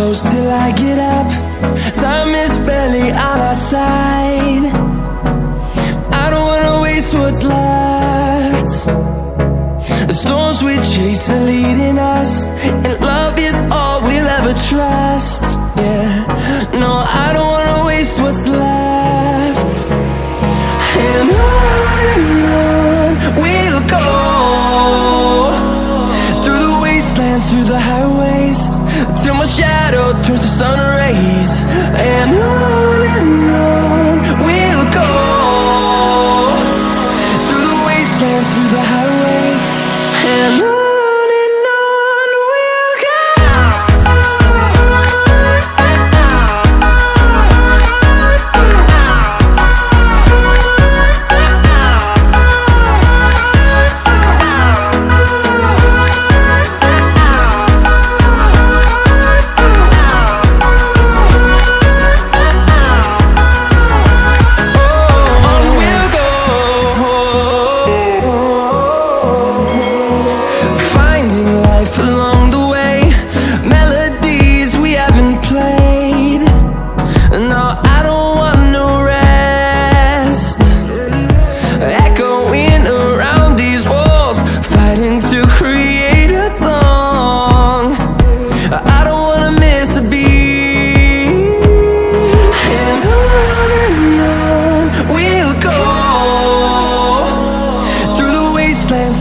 close till I get up. Time is barely on our side. I don't wanna waste what's left. The storms we chase are leading us, and love is all we'll ever trust. Yeah, no, I don't wanna waste what's left. And on we'll go, through the wastelands, through the highways, till my shadow turns to sun rays. And on we'll go, through the wastelands, through the highways, and on we'll go.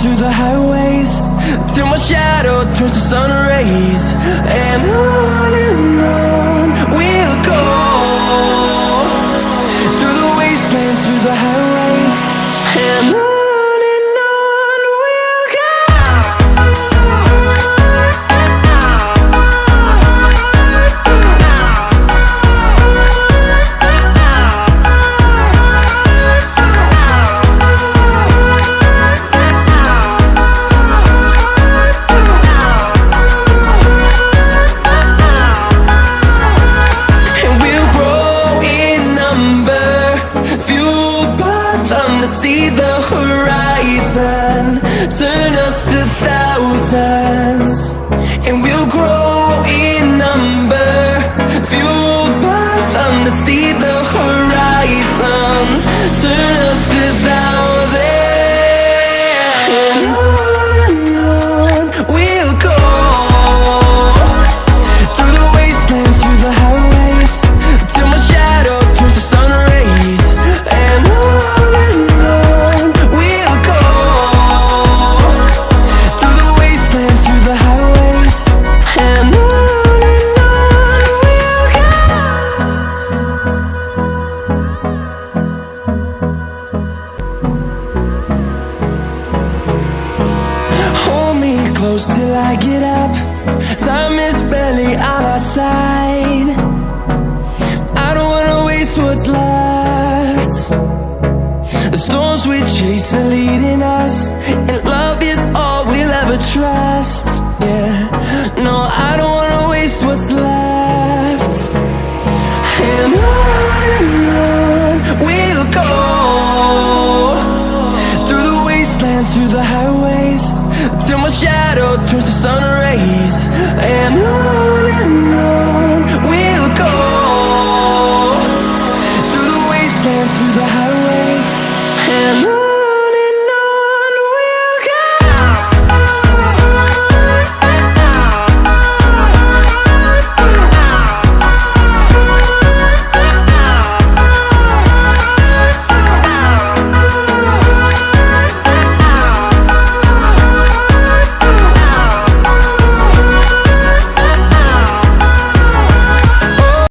Through the highways, till my shadow turns to sun rays. And on we'll go, through the wastelands, through the highways, and on we'll go. See the horizon, turn us to thousands, and we'll grow in number, fueled by them. To see the horizon, turn us to thousands, and on we'll go, through the wastelands, through the highways, till my shadow turns to sun rays. And close till I get up. Time is barely on our side. I don't wanna waste what's left. The storms we chase are leading us, and love is all we'll ever trust. Yeah, no, I don't wanna waste what's left. And on we'll go, through the wastelands, through the highways, till my shadow turns to sun rays. And on